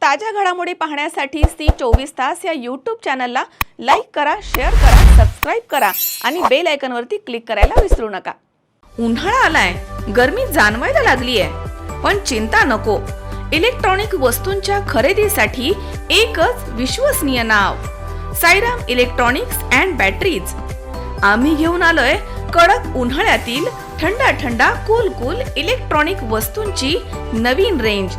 ताज्या घडामोडी पाहण्यासाठी सी 24 या यूट्यूब चॅनलला लाईक करा, शेअर करा, सबस्क्राइब करा आणि बेल आयकॉनवरती क्लिक करायला विसरू नका। उन्हाळा आलाय, गरमी जाणवायला लागली आहे, पण चिंता नको। इलेक्ट्रॉनिक वस्तूंच्या खरेदीसाठी एकच विश्वसनीय नाव, साईराम इलेक्ट्रॉनिक्स अँड बॅटरीज। आम्ही घेऊन आलोय कडक उन्हाळ्यातील थंडा कूल इलेक्ट्रॉनिक वस्तूंची नवीन range.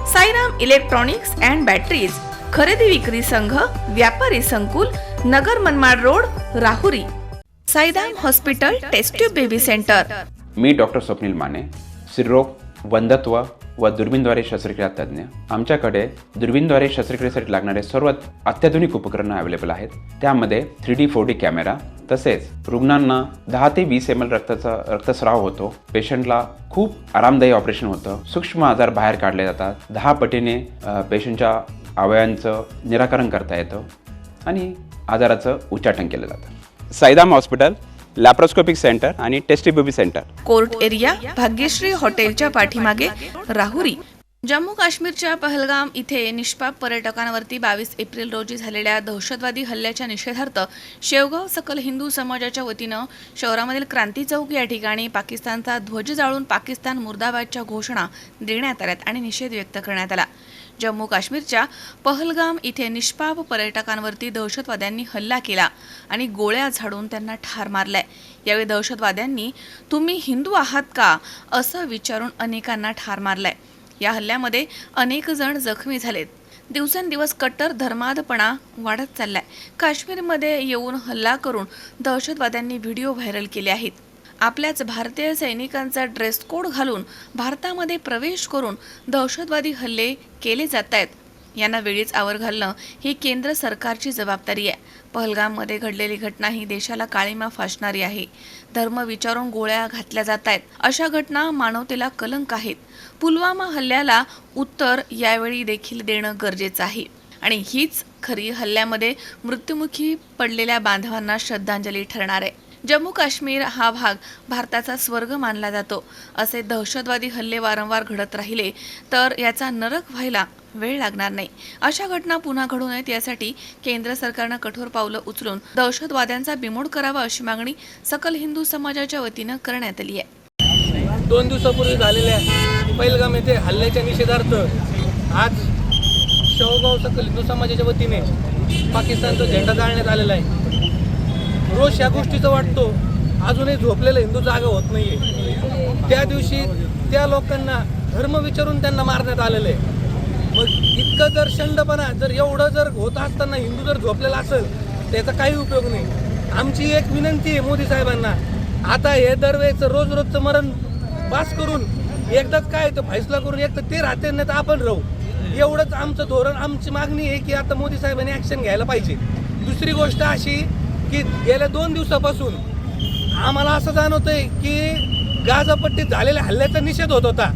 Sairam electronics and batteries, खरेदी विक्री संघ, व्यापारी संकुल, Nagar Manmad road, Rahuri. Sairam hospital test tube baby centre. मी डॉक्टर स्वप्नील माने, स्त्रीरोग, वंध्यत्व व दुर्बीणद्वारे शस्त्रक्रिया तज्ञ। आमच्याकडे दुर्बीणद्वारे शस्त्रक्रियेसाठी लागणारे सर्व अत्याधुनिक उपकरणं अवेलेबल आहेत। त्यामध्ये 3D 4D कॅमेरा, तसेच रुग्णांना 10 ते 20 ml रक्तस्राव होतो। पेशंटला खूप आरामदायी ऑपरेशन होतं। सूक्ष्म आजार बाहेर काढले जातात। 10 पटीने पेशंटच्या अवयवांचं निराकरण करता येतं आणि आजाराचं उच्चाटन केलं जातं। साईराम हॉस्पिटल, लॅप्रोस्कोपिक सेंटर आणि test baby centre, court area, Bhagyashree हॉटेलच्या पाठीमागे, राहुरी। जम्मू काश्मीरच्या पहलगाम इथे निष्पाप पर्यटकांवरती 22 एप्रिल रोजी झालेल्या दहशतवादी हल्ल्याच्या निषेधार्थ शेवगाव सकल हिंदू समाजाच्या वतीनं शहरामधील क्रांती चौक या ठिकाणी पाकिस्तानचा ध्वज जाळून पाकिस्तान मुर्दाबादच्या घोषणा देण्यात आल्यात आणि निषेध व्यक्त करण्यात आला। जम्मू काश्मीरच्या पहलगाम इथे निष्पाप पर्यटकांवरती दहशतवाद्यांनी हल्ला केला आणि गोळ्या झाडून त्यांना ठार मारलाय। यावेळी दहशतवाद्यांनी तुम्ही हिंदू आहात का असं विचारून अनेकांना ठार मारलाय। या हल्ल्यामध्ये अनेक जण जखमी झालेत। दिवसेंदिवस कट्टर धर्माधपणा वाढत चाललाय। काश्मीरमध्ये येऊन हल्ला करून दहशतवाद्यांनी व्हिडिओ व्हायरल केले आहेत। आपल्याच भारतीय सैनिकांचा ड्रेस कोड घालून भारतामध्ये प्रवेश करून दहशतवादी हल्ले केले जात आहेत। यांना वेळीच आवर घालणं ही केंद्र सरकारची जबाबदारी आहे। पहलगाममध्ये घडलेली घटना ही देशाला काळीमा फासणारी आहे। धर्म विचारून गोळ्या घातल्या जात आहेत, अशा घटना मानवतेला कलंक आहेत। पुलवामा हल्ल्याला उत्तर यावेळी देखील देणं गरजेचं आहे आणि हीच खरी हल्ल्यामध्ये मृत्युमुखी पडलेल्या बांधवांना श्रद्धांजली ठरणार आहे। जम्मू काश्मीर हा भाग भारताचा स्वर्ग मानला जातो। असे दहशतवादी हल्ले वारंवार घडत राहिले तर याचा नरक व्हायला वेळ लागणार नाही। अशा घटना पुन्हा घडू नयेत यासाठी केंद्र सरकारनं कठोर पावलं उचलून दहशतवाद्यांचा बिमोड करावा अशी मागणी सकल हिंदू समाजाच्या वतीनं करण्यात आली आहे। 2 दिवसापूर्वी झालेल्या पहलगाम येथे हल्ल्याच्या निषेधार्थ आज शेवगाव सकल हिंदू समाजाच्या वतीने पाकिस्तानचा झेंडा जाळण्यात आलेला आहे। रोज या गोष्टीचा वाटतो, अजूनही झोपलेलं हिंदू जागा होत नाहीये। त्या दिवशी त्या लोकांना धर्म विचारून त्यांना मारण्यात आलेलं आहे। मग इतकं जर शंडपणा जर एवढं जर होत असताना हिंदू जर झोपलेला असेल त्याचा काही उपयोग नाही। आमची एक विनंती आहे मोदी साहेबांना, आता हे दरवेळेचं रोजचं मरण पास करून एकदाच काय तर फैसला करून एक तर ते राहते नाही तर आपण राहू, एवढंच आमचं धोरण। आमची मागणी आहे की आता मोदी साहेबांनी ॲक्शन घ्यायला पाहिजे। दुसरी गोष्ट अशी की गेल्या 2 दिवसापासून आम्हाला असं जाणवतंय की गाझापट्टीत झालेल्या हल्ल्याचा निषेध होत होता,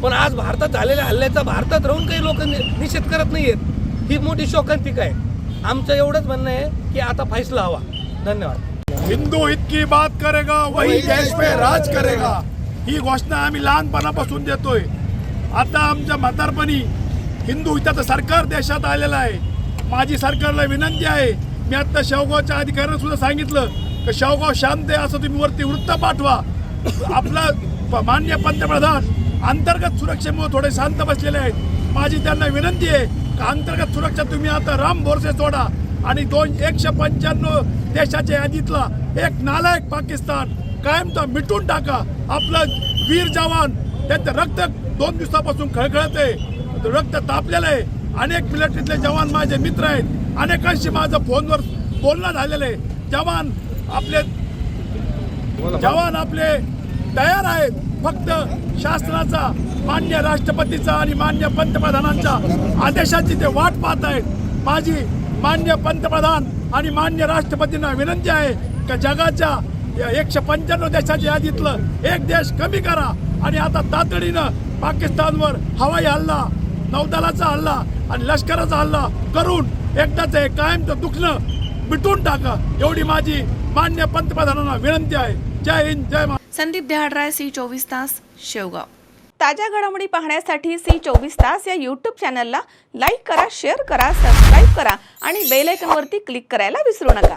पण आज भारतात झालेल्या हल्ल्याचा भारतात राहून काही लोक निषेध करत नाहीयेत। ही मोठी शोकांतिका आहे। आमचं एवढंच म्हणणं आहे की आता फैसला हवा। धन्यवाद। हिंदू हित की बात करेगा वही देश पे राज करेगा, ही घोषणा आम्ही लहानपणापासून देतोय। आता आमच्या म्हातारपणी हिंदू हिताचं सरकार देशात आलेलं आहे। माझी सरकारला विनंती आहे, मी आता शेवगावच्या अधिकाऱ्यांना सुद्धा सांगितलं की शेवगाव शांत आहे असं तुम्ही वरती वृत्त पाठवा। आपला माननीय पंतप्रधान अंतर्गत सुरक्षेमुळे थोडे शांत बसलेले आहेत। माझी त्यांना विनंती आहे की अंतर्गत सुरक्षा तुम्ही आता राम भरोसे सोडा आणि 195 देशाच्या यादीतला एक नालायक पाकिस्तान कायमचा मिटून टाका। आपलं वीर जवान त्यांचं रक्त 2 दिवसापासून खळखळत आहे, रक्त तापलेलं आहे। अनेक मिलिटरीतले जवान माझे मित्र आहेत, अनेकांशी माझं फोनवर बोलणं झालेलं आहे। जवान आपले तयार आहेत, फक्त शासनाचा, मान्य राष्ट्रपतीचा आणि मान्य पंतप्रधानांच्या आदेशाची ते वाट पाहत आहेत। माझी मान्य पंतप्रधान आणि मान्य राष्ट्रपतींना विनंती आहे की जगाच्या 195 देशाच्या यादीतलं एक देश कमी करा आणि आता तातडीनं पाकिस्तानवर हवाई हल्ला, नौदलाचा हल्ला आणि लष्कराचा हल्ला करून एकदाच हे कायमचं दुखणं मिटून टाका, एवढी माझी मान्य पंतप्रधानांना विनंती आहे। जय हिंद, जय महाराष्ट्र। संदीप देहाडराय, सी 24 तास, शेवगाव। ताज्या घडामोडी पाहण्यासाठी C24 तास या यूट्यूब चॅनलला लाईक करा, शेअर करा, सबस्क्राईब करा आणि बेल आयकॉनवरती क्लिक करायला विसरू नका.